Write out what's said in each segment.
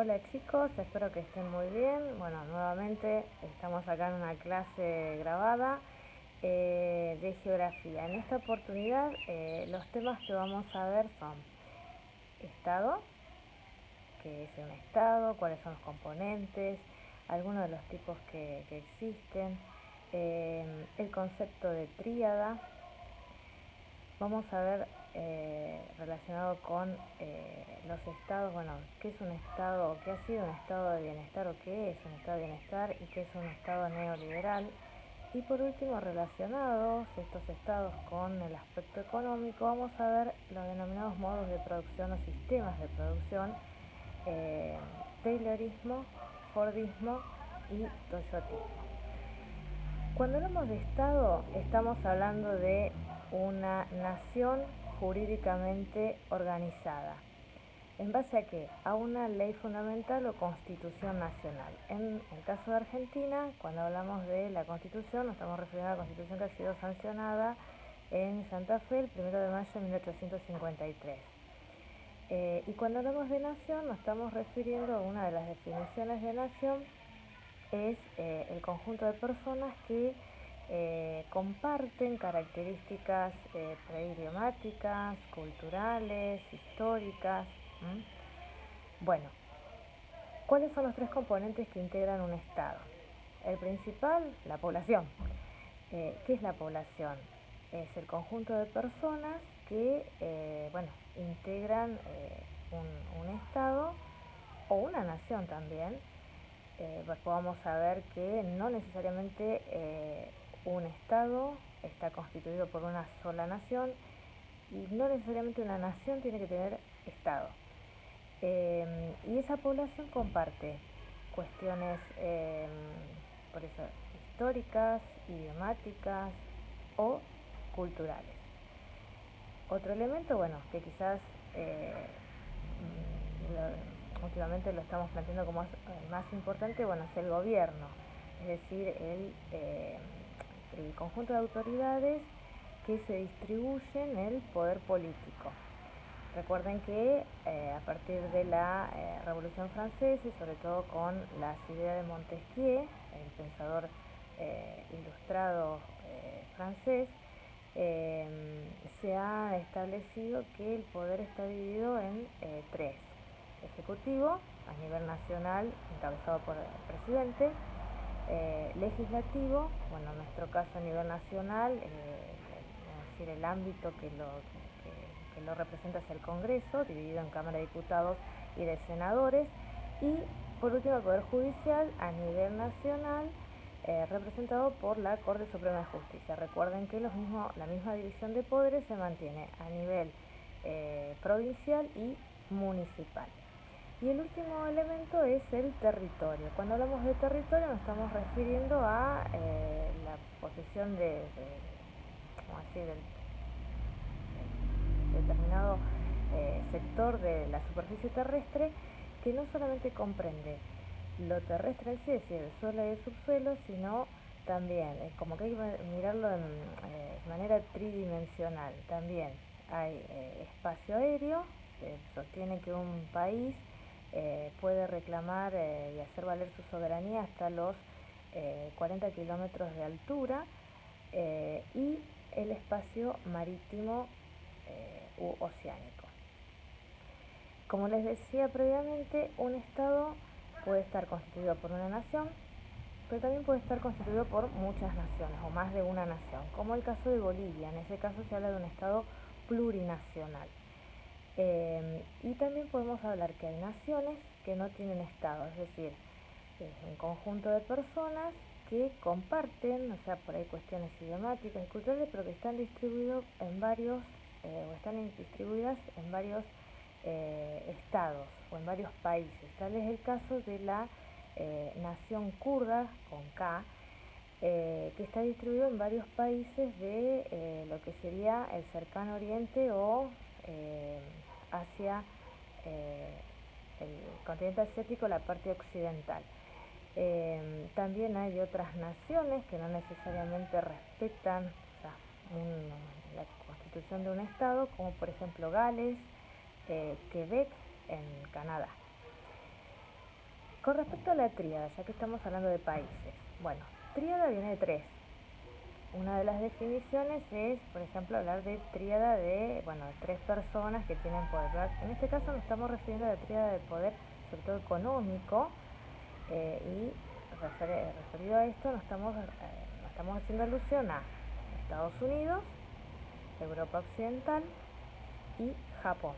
Hola chicos, espero que estén muy bien. Bueno, nuevamente estamos acá en una clase grabada de geografía. En esta oportunidad los temas que vamos a ver son estado, qué es un estado, cuáles son los componentes, algunos de los tipos que existen, el concepto de tríada. Vamos a ver relacionado con los estados, bueno, qué es un estado, qué ha sido un estado de bienestar o qué es un estado de bienestar y qué es un estado neoliberal. Y por último, relacionados estos estados con el aspecto económico, vamos a ver los denominados modos de producción o sistemas de producción, Taylorismo, Fordismo y Toyotismo. Cuando hablamos de Estado, estamos hablando de una nación jurídicamente organizada. ¿En base a qué? A una ley fundamental o constitución nacional. En el caso de Argentina, cuando hablamos de la constitución, nos estamos refiriendo a la constitución que ha sido sancionada en Santa Fe el 1 de mayo de 1853. Y cuando hablamos de nación, nos estamos refiriendo a una de las definiciones de nación, es el conjunto de personas que comparten características preidiomáticas, culturales, históricas. Bueno, ¿cuáles son los tres componentes que integran un Estado? El principal, la población. ¿Qué es la población? Es el conjunto de personas que integran un Estado o una nación también. Pues podamos saber que no necesariamente un Estado está constituido por una sola nación y no necesariamente una nación tiene que tener Estado. Y esa población comparte cuestiones, por eso, históricas, idiomáticas o culturales. Otro elemento, bueno, que quizás últimamente lo estamos planteando como más importante, bueno, es el gobierno, es decir, el conjunto de autoridades que se distribuyen el poder político. Recuerden que a partir de la Revolución Francesa y sobre todo con las ideas de Montesquieu, el pensador ilustrado francés, se ha establecido que el poder está dividido en tres: ejecutivo a nivel nacional, encabezado por el presidente; legislativo, bueno, en nuestro caso a nivel nacional, es decir, el ámbito que lo representa es el Congreso, dividido en Cámara de Diputados y de Senadores; y por último el Poder Judicial a nivel nacional, representado por la Corte Suprema de Justicia. Recuerden que la misma división de poderes se mantiene a nivel provincial y municipal. Y el último elemento es el territorio. Cuando hablamos de territorio nos estamos refiriendo a la posesión del determinado sector de la superficie terrestre, que no solamente comprende lo terrestre en sí, es decir, el suelo y el subsuelo, sino también, como que hay que mirarlo de manera tridimensional. También hay espacio aéreo. Se sostiene que un país puede reclamar y hacer valer su soberanía hasta los 40 kilómetros de altura, y el espacio marítimo u oceánico. Como les decía previamente, un Estado puede estar constituido por una nación, pero también puede estar constituido por muchas naciones o más de una nación, como el caso de Bolivia. En ese caso se habla de un Estado plurinacional. Y también podemos hablar que hay naciones que no tienen Estado, es decir, es un conjunto de personas que comparten, o sea, por ahí cuestiones idiomáticas y culturales, pero que están distribuidos en varios, o están distribuidas en varios estados o en varios países. Tal es el caso de la nación kurda, con K, que está distribuido en varios países de lo que sería el Cercano Oriente o hacia el continente asiático, la parte occidental. También hay otras naciones que no necesariamente respetan, o sea, la constitución de un estado, como por ejemplo Gales, Quebec en Canadá. Con respecto a la tríada, ya que estamos hablando de países, bueno, tríada viene de tres. Una de las definiciones es, por ejemplo, hablar de tríada de, bueno, tres personas que tienen poder. En este caso nos estamos refiriendo a la tríada de poder, sobre todo económico, y referido a esto no estamos haciendo alusión a Estados Unidos, Europa Occidental y Japón.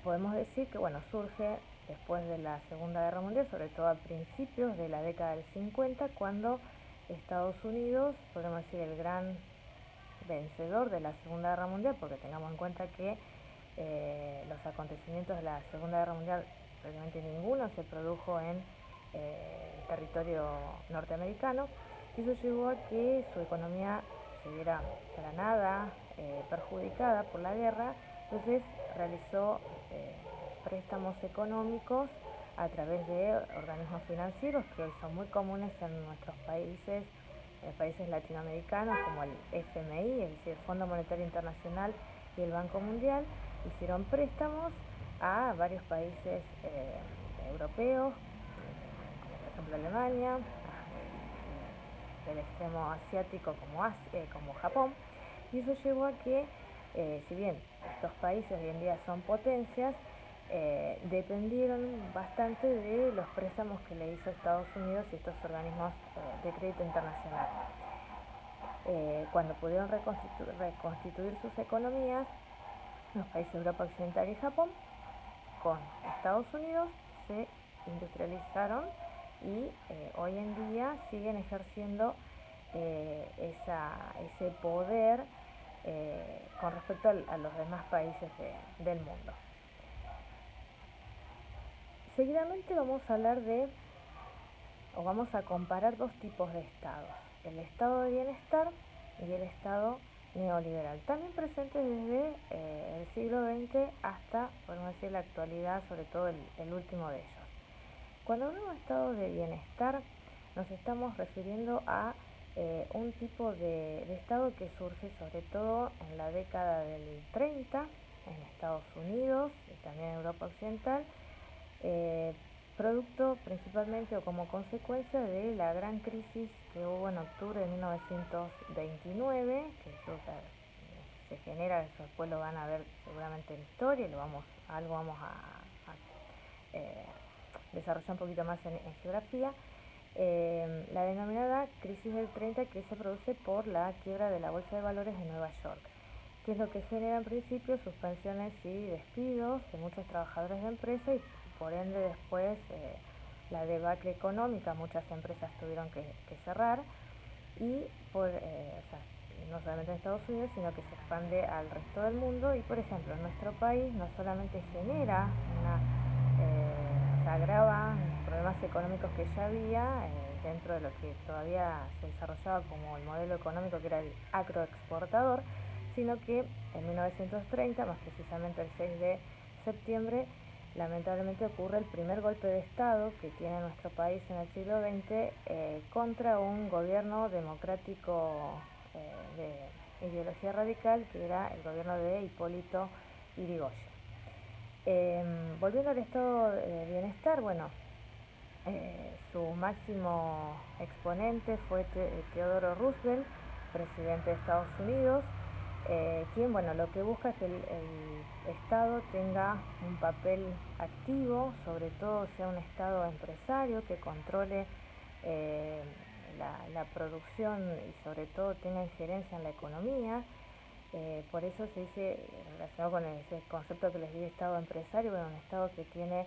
Podemos decir que, bueno, surge después de la Segunda Guerra Mundial, sobre todo a principios de la década del 50, cuando Estados Unidos, podemos decir, el gran vencedor de la Segunda Guerra Mundial, porque tengamos en cuenta que los acontecimientos de la Segunda Guerra Mundial, prácticamente ninguno se produjo en territorio norteamericano, y eso llevó a que su economía se viera para nada perjudicada por la guerra. Entonces realizó préstamos económicos a través de organismos financieros que hoy son muy comunes en nuestros países, países latinoamericanos, como el FMI, es decir, el Fondo Monetario Internacional, y el Banco Mundial. Hicieron préstamos a varios países europeos, como por ejemplo Alemania, del extremo asiático como Japón, y eso llevó a que, si bien estos países hoy en día son potencias, dependieron bastante de los préstamos que le hizo Estados Unidos y estos organismos de crédito internacional. Cuando pudieron reconstituir sus economías, los países de Europa Occidental y Japón, con Estados Unidos, se industrializaron y hoy en día siguen ejerciendo ese poder con respecto a los demás países del mundo. Seguidamente vamos a hablar vamos a comparar dos tipos de estados: el estado de bienestar y el estado neoliberal, también presentes desde el siglo XX hasta, podemos decir, la actualidad, sobre todo el último de ellos. Cuando hablamos de estado de bienestar, nos estamos refiriendo a un tipo de estado que surge sobre todo en la década del 30 en Estados Unidos y también en Europa Occidental, producto principalmente o como consecuencia de la gran crisis que hubo en octubre de 1929, que eso se genera, eso después lo van a ver seguramente en historia, y algo vamos a desarrollar un poquito más en geografía. La denominada crisis del 30, que se produce por la quiebra de la Bolsa de Valores de Nueva York, que es lo que genera en principio suspensiones y despidos de muchos trabajadores de empresa, y por ende después la debacle económica. Muchas empresas tuvieron que cerrar, y no solamente en Estados Unidos, sino que se expande al resto del mundo. Y por ejemplo, en nuestro país no solamente genera agrava problemas económicos que ya había dentro de lo que todavía se desarrollaba como el modelo económico, que era el agroexportador, sino que en 1930, más precisamente el 6 de septiembre, lamentablemente ocurre el primer golpe de Estado que tiene nuestro país en el siglo XX contra un gobierno democrático de ideología radical, que era el gobierno de Hipólito Yrigoyen. Volviendo al estado de bienestar, bueno, su máximo exponente fue Theodore Roosevelt, presidente de Estados Unidos, quien, bueno, lo que busca es que el Estado tenga un papel activo, sobre todo sea un Estado empresario que controle la producción y sobre todo tenga injerencia en la economía. Por eso se dice, relacionado con ese concepto que les di de Estado empresario, bueno, un Estado que tiene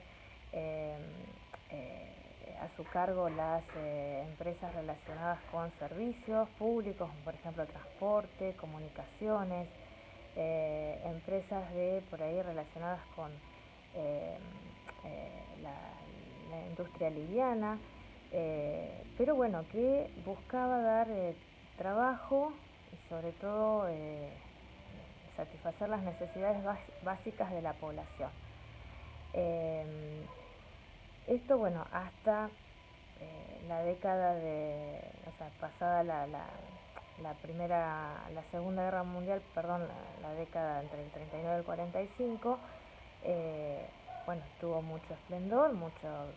a su cargo las empresas relacionadas con servicios públicos, como por ejemplo transporte, comunicaciones, empresas por ahí relacionadas con la industria liviana, pero bueno, que buscaba dar trabajo y sobre todo satisfacer las necesidades básicas de la población. Esto, bueno, hasta la década pasada la Segunda Guerra Mundial, perdón, la década entre el 39 y el 45, bueno, tuvo mucho esplendor, mucho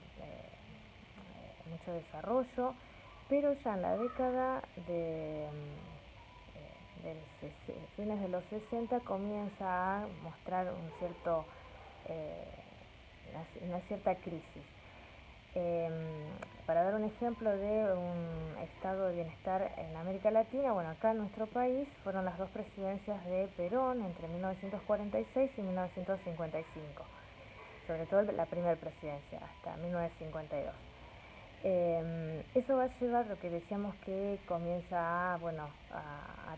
desarrollo, pero ya en la década fines de los 60 comienza a mostrar eh, una cierta crisis. Eh, para dar un ejemplo de un estado de bienestar en América Latina, bueno, acá en nuestro país fueron las dos presidencias de Perón entre 1946 y 1955, sobre todo la primera presidencia, hasta 1952. Eso va a llevar lo que decíamos que comienza a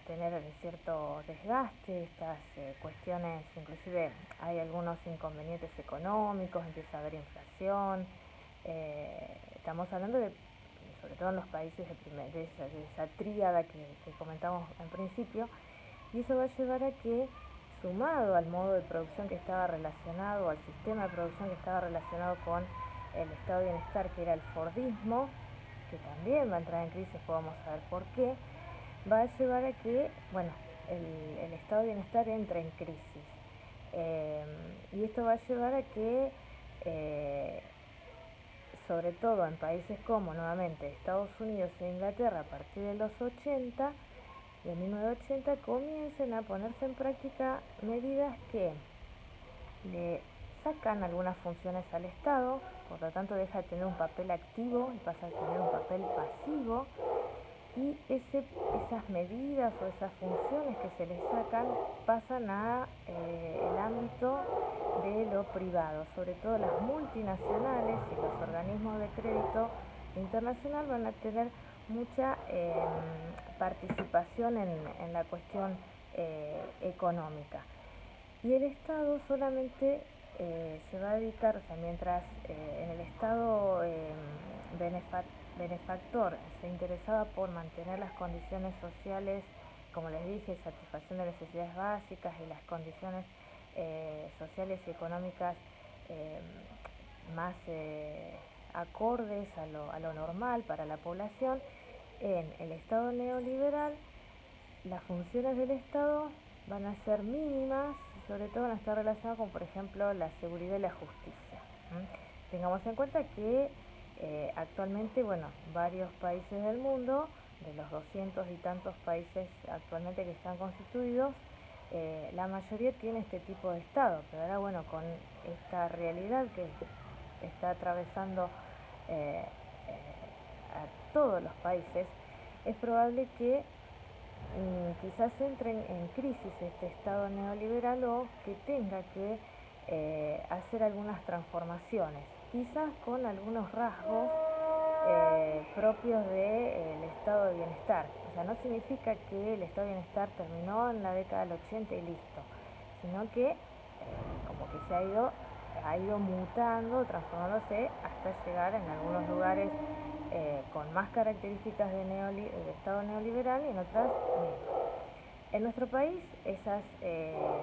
tener cierto desgaste, estas cuestiones, inclusive hay algunos inconvenientes económicos, empieza a haber inflación, estamos hablando de, sobre todo en los países de esa tríada que comentamos en principio, y eso va a llevar a que, sumado al modo de producción que estaba relacionado, al sistema de producción que estaba relacionado con el estado de bienestar, que era el Fordismo, que también va a entrar en crisis, pues vamos a ver por qué, va a llevar a que, bueno, el estado de bienestar entre en crisis. Y esto va a llevar a que, sobre todo en países como, nuevamente, Estados Unidos e Inglaterra, a partir de los 80, de 1980, comiencen a ponerse en práctica medidas que le sacan algunas funciones al Estado, por lo tanto deja de tener un papel activo y pasa a tener un papel pasivo, y esas medidas o esas funciones que se le sacan pasan a el ámbito de lo privado, sobre todo las multinacionales y los organismos de crédito internacional van a tener mucha participación en la cuestión económica. Y el Estado solamente se va a dedicar, o sea, mientras en el Estado benefactor se interesaba por mantener las condiciones sociales, como les dije, satisfacción de necesidades básicas y las condiciones sociales y económicas eh, más acordes a lo normal para la población, en el Estado neoliberal las funciones del Estado van a ser mínimas, sobre todo van a estar relacionadas con, por ejemplo, la seguridad y la justicia. Tengamos en cuenta que actualmente, bueno, varios países del mundo, de los 200 y tantos países actualmente que están constituidos, la mayoría tiene este tipo de Estado, pero ahora, bueno, con esta realidad que está atravesando a todos los países, es probable que quizás entre en crisis este Estado neoliberal o que tenga que hacer algunas transformaciones, quizás con algunos rasgos propios del estado de bienestar. O sea, no significa que el estado de bienestar terminó en la década del 80 y listo, sino que como que ha ido mutando, transformándose hasta llegar en algunos lugares con más características de estado neoliberal y en otras menos. En nuestro país esas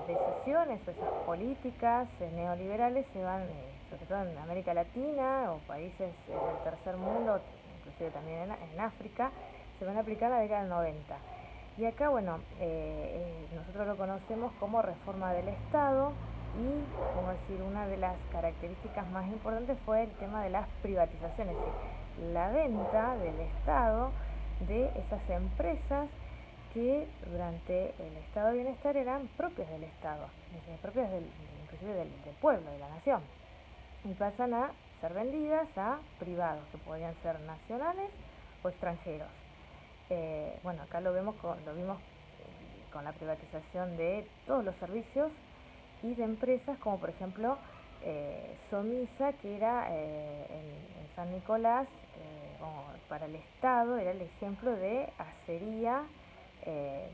decisiones o esas políticas neoliberales se van, sobre todo en América Latina o países del tercer mundo, inclusive también en África, se van a aplicar en la década del 90. Y acá, bueno, nosotros lo conocemos como reforma del Estado y, como decir, una de las características más importantes fue el tema de las privatizaciones, es decir, la venta del Estado de esas empresas que durante el estado de bienestar eran propias del Estado, propias inclusive del pueblo, de la nación, y pasan a ser vendidas a privados, que podían ser nacionales o extranjeros. Bueno, acá lo vimos con la privatización de todos los servicios y de empresas como por ejemplo Somisa, que era en San Nicolás, para el Estado era el ejemplo de acería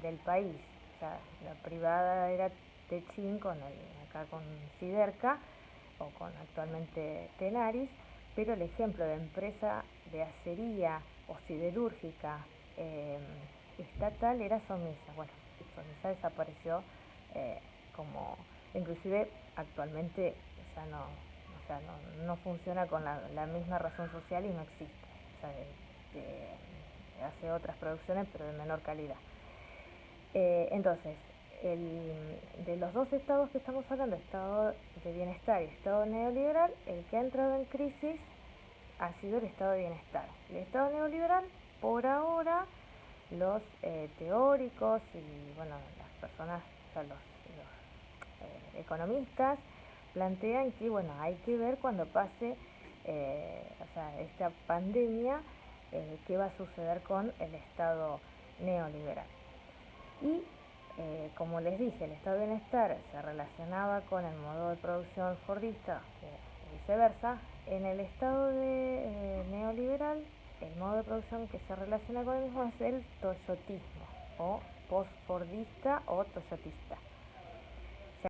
del país. O sea, la privada era Techin acá con Siderca o con actualmente Tenaris, pero el ejemplo de empresa de acería o siderúrgica estatal era Somisa. Bueno, Somisa desapareció como, inclusive actualmente ya no, o sea, no funciona con la misma razón social y no existe. O sea, hace otras producciones pero de menor calidad. Entonces, de los dos estados que estamos hablando, estado de bienestar y estado neoliberal, el que ha entrado en crisis ha sido el estado de bienestar. El estado neoliberal, por ahora, los teóricos y bueno, las personas, o sea, los economistas plantean que bueno, hay que ver cuando pase o sea, esta pandemia, qué va a suceder con el estado neoliberal. Y como les dije, el estado de bienestar se relacionaba con el modo de producción fordista o viceversa. En el estado neoliberal, el modo de producción que se relaciona con el mismo es el toyotismo, o post-fordista o toyotista.